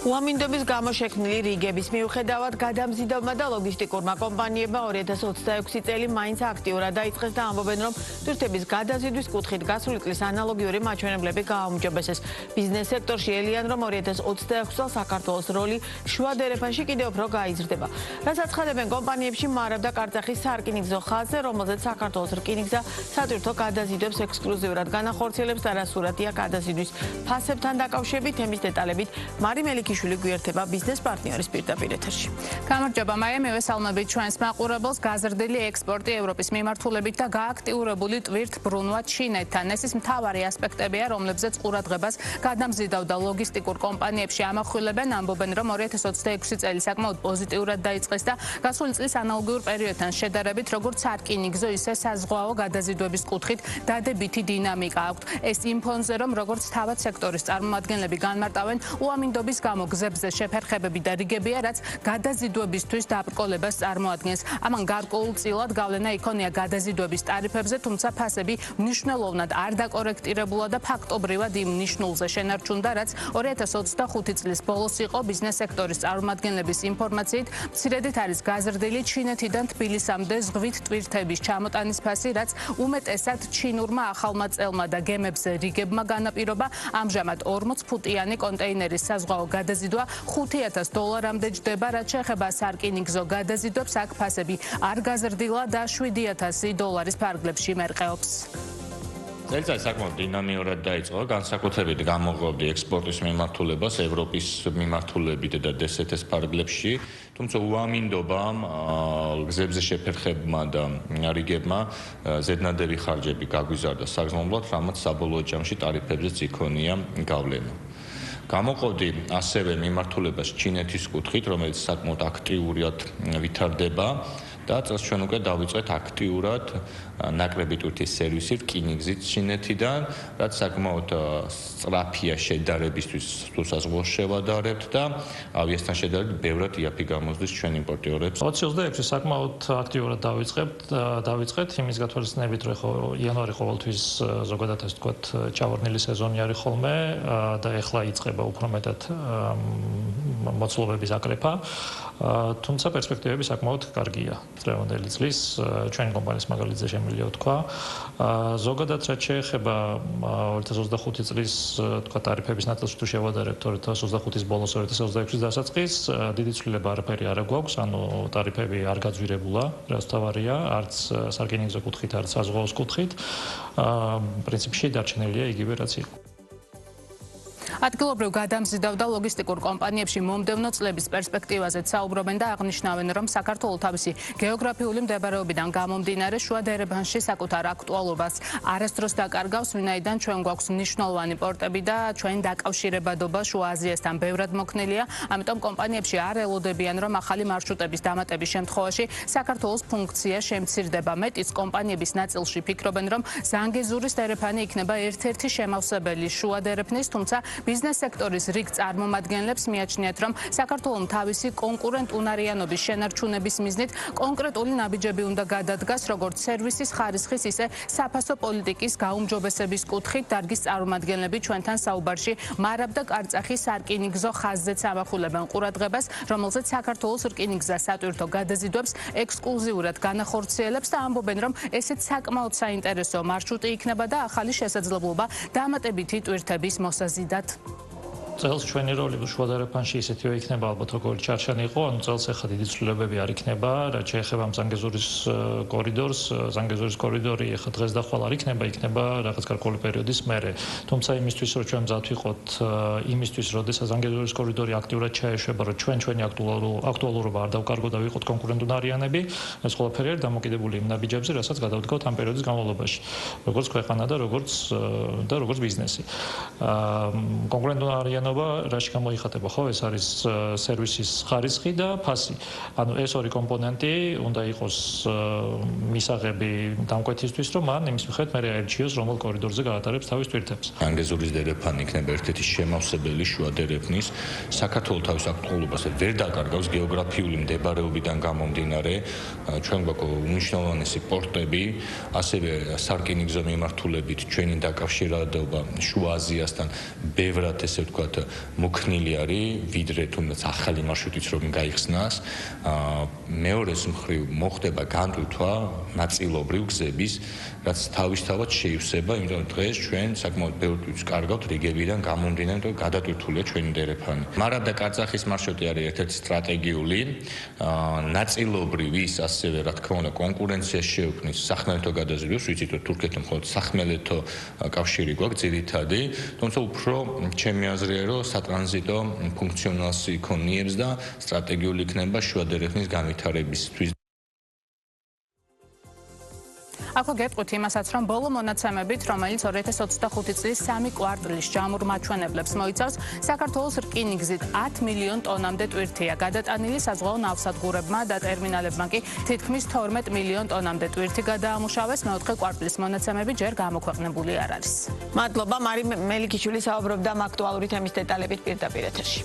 უამინდობის გამო შექმნილი რიგების მიუხედავად გადამზიდავმა და ლოგისტიკურმა კომპანიებმა 2026 წელი მაინც აქტიურად დაიწყეს და ამბობენ, რომ ტვირთების გადაზიდვის კუთხით გასული წლის ანალოგიური მაჩვენებლები გააუმჯობესეს. ბიზნეს სექტორში ელიან, რომ 2026 წელს საქართველოს როლი შუა დერეფანში კიდევ უფრო გაიზრდება. რაც აცხადებენ კომპანიებში მარავდა კარწახის სარკინიგზო ხაზზე, რომელზეც საქართველოს რკინიგზა სატვირთო გადაზიდვებს ექსკლუზიურად განახორციელებს და რა სურათია გადაზიდვის ფასებთან დაკავშირებით, თემის დეტალებით მარი მელიქიშვილი გვერდება ბიზნეს პარტნიორის პირდაპირ ეთერში. გამარჯობა მაია, მივესალმებით ჩვენს მაყურებელს. გაზრდილი ექსპორტი ევროპის მიმართულებით და გააქტიურებული ტვირთბრუნვა ჩინეთთან. ეს ის მთავარი ასპექტებია, რომლებზეც ყურადღებას გადამზიდავდა ლოგისტიკურ კომპანიებში ამახვილებენ, ამბობენ, რომ 2026 წელი საკმაოდ პოზიტიურად დაიწყეს და გასული წლის ანალოგიურ პერიოდთან შედარებით, როგორც სარკინიგზო, ისე საზღვაო გადაზიდვების კუთხით დადებითი დინამიკა აქვთ. ეს იმ ფონზე, რომ როგორც თავად სექტორის წარმომადგენლები განმარტავენ, უამინდობის გამო გზებზე შეფერხებები და რიგებია, რაც გადაზიდვებისთვის დაბრკოლებას წარმოადგენს. ამან გარკვეულწილად გავლენა იქონია გადაზიდვების ტარიფებზე, თუმცა ფასები მნიშვნელოვნად არ დაკორექტირებულა და ფაქტობრივად იმ ნიშნულზე შენარჩუნდა, რაც 2025 წლის ბოლოს იყო. ბიზნეს სექტორის წარმომადგენლების ინფორმაციით, მცირედით არის გაზრდილი ჩინეთიდან თბილისამდე ზღვით ტვირთების ჩამოტანის ფასი, რაც უმეტესად ჩინურმა ახალმა წელმა და გემებზე რიგებმა განაპირობა. ამჟამად 40 ფუტიანი კონტეინერის საზღვაო გადაზიდვა $5,000-მდე ჯდება, რაც შეეხება სარკინიგზო გადაზიდვებს, აქ ფასები არ გაზრდილა და $7,000 ფარგლებში მერყეობს. წელიწადი საკმაოდ დინამიურად დაიწყო, განსაკუთრებით გამოღვივდა ექსპორტის მიმართულებას ევროპის მიმართულებით და DST-ს ფარგლებში, თუმცა უამინდობამ გზებზე შეფერხებმა და რიგებმა ზედნადები ხარჯები გაგვიზარდა საგრძნობლად, რამაც საბოლოო ჯამში ტარიფებზეც იქონია გავლენა. გამოყოდი ასევე მიმართულებას ჩინეთის კუთხით, რომელიც საკმაოდ აქტიურად ვითარდება და წელს ჩვენ უკვე დავიწყეთ აქტიურად ნაკლები ტვირთის სერვისი რკინიგზით ჩინეთიდან, რაც საკმაოდ სწრაფია შედარებისთვის თუ საზღვაოს შევადარებთ და ავიასთან შედარებით ბევრად იაფი გამოსდის ჩვენ იმპორტიორებს. 26 საკმაოდ აქტიურად დავიწყეთ იმის გათვალისწინებით, რომ იანვარი ყოველთვის ზოგადად ასე ვთქვათ ჩავარდნილი სეზონი არის ხოლმე და ეხლა იწყება უფრო მეტად მოცულობების აკრეფა, თუმცა პერსპექტივები საკმაოდ კარგია. დღევანდელი წლის ჩვენი კომპანიის მაგალითზე შემიძლია ვთქვა. ზოგადად რაც შეეხება 2025 წლის თქვა ტარიფების ნაწილში თუ შევადარებთ 2025-ის ბოლოს 2026-ის დასაწყისს, დიდი ცვლილება არაფერი არ გვაქვს, ანუ ტარიფები არ გაძვირებულა, რაც თავარია, არც სარკინიგზო კუთხით, არც საზღვაოს კუთხით. პრინციპში დარჩენილია იგივე რაც იყო. ადგილობრივ გადამზიდავდა ლოგისტიკურ კომპანიებში მომდევნო წლების პერსპექტივაზე საუბრობენ და აღნიშნავენ, რომ საქართველო თავისი გეოგრაფიული მდებარეობიდან გამომდინარე შუა დერეფანში საკუთარ აქტუალობას არასდროს დაკარგავს, ვინაიდან ჩვენ გვაქვს მნიშვნელოვანი პორტები და ჩვენი დაკავშირებადობა შუა აზიასთან ბევრად მოქნილია, ამიტომ კომპანიებში არ ელოდებიან, რომ ახალი მარშრუტების დამატების შემთხვევაში საქართველოს ფუნქცია შემცირდება. მეტიც კომპანიების ნაწილში ფიქრობენ, რომ ზანგეზურის დერეფანი იქნება ერთ-ერთი შემავსებელი შუა დერეფნის, თუმცა ბიზნეს სექტორის რიგ წარმომადგენლებს მიაჩნიათ, რომ საქართველოს თავისი კონკურენტუნარიანობის შენარჩუნების მიზნით კონკრეტული ნაბიჯები უნდა გადადგას, როგორც სერვისის ხარისხის, ისე საფასო პოლიტიკის გაუმჯობესების კუთხით. დარგის წარმომადგენლები ჩვენთან საუბარში მარავდა კარწახის სარკინიგზო ხაზზეც ამახვილებენ ყურადღებას, რომელზეც საქართველოს რკინიგზა სატვირთო გადაზიდვებს ექსკლუზიურად განახორციელებს და ამბობენ, რომ ესეც საკმაოდ საინტერესო მარშრუტი იქნება და ახალი შესაძლებლობა დამატებითი ტვირთების მოსაზიდად. წელს ჩვენი როლი შუა დერეფანში ისეთივე იქნება ალბათ როგორც ჩარჩანი იყო, ანუ წელს ახლა დიდი ცვლილებები არ იქნება, რაც შეეხება ზანგეზურის კორიდორს, ზანგეზურის კორიდორი ახლა დღეს და ხვალ არ იქნება რაღაც გარკვეული პერიოდის მერე. თუმცა იმისთვის რომ ჩვენ მზად ვიყოთ იმისთვის, როდესაც ზანგეზურის კორიდორი აქტიურად ჩაეშვება, რომ ჩვენი აქტუალურობა არ დავკარგო და ვიყოთ კონკურენტუნარიანები, ეს ყველაფერი არის დამოკიდებული იმ ნაბიჯებზე, რასაც გადავდგოთ ამ პერიოდის განმავლობაში, როგორც ქვეყანა და როგორც ბიზნესი. კონკურენტუნარიანობა რაში გამოიხატება, ხო, ეს არის სერვისის ხარისხი და ფასი. ანუ ეს ორი კომპონენტი უნდა იყოს მისაღები დამკვეთისთვის, რომ მან იმის მიხედვით მე აერჩიოს, რომელ კორიდორზე გაატარებს თავის ტვირთებს. ზანგეზურის დერეფანი იქნება ერთ-ერთი შემავსებელი შუა დერეფნის. საქართველოს თავის აქტუალობას ვერ დაკარგავს გეოგრაფიული მდებარეობიდან გამომდინარე. ჩვენ გვაქვს უნიშნელოვანესი პორტები, ასევე სარკინიგზო მიმართულებით ჩვენი დაკავშირებადობა შუა აზიასთან ბევრად, ესე ვთქვათ, მოქნილი არის, ვიდრე თუნდაც ახალი მარშრუტიც რომ გაიხსნას. მეორეს მხრივ მოხდება განდვითვა ნაწილობრივ გზების, რაც თავისთავად შეივსება, იმიტომ რომ დღეს ჩვენ საკმაოდ ბევრს კარგავთ რიგებიდან გამომდინარე, რომ გადატვირთულია ჩვენი დერეფანი. მარაბ და კარწახის მარშრუტი არის ერთ-ერთი სტრატეგიული, ნაწილობრივ ის ასევე, რა თქმა უნდა, კონკურენციას შეუქმნის სახმელეთო გადაზიდვას, ვიცით რომ თურქეთთან მხოლოდ სახმელეთო კავშირი გვაქვს ძირითადი, თუმცა უფრო ჩემი აზრია, რომ სატრანზიტო ფუნქციონალს იქონიებს და სტრატეგიული იქნება შუა დერეფნის განვითარებისთვის. Ახლა გეტყვით იმასაც, რომ ბოლო მონაცემებით, რომელიც 2025 წლის 3 კვარტლის ჯამურ მაჩვენებლებს მოიცავს, საქართველოს რკინიგზით 10 მილიონ ტონამდე ტვირთია გადატანილი, საზღვაო ნავსადგურებმა და ტერმინალებმა კი თითქმის 12 მილიონ ტონამდე ტვირთი გადაამუშავეს. მეოთხე კვარტლის მონაცემები ჯერ გამოქვეყნებული არ არის. მადლობა, მარი მელიქიშვილი საუბრობდა ამ აქტუალური თემის დეტალებით პირდაპირ ეთერში.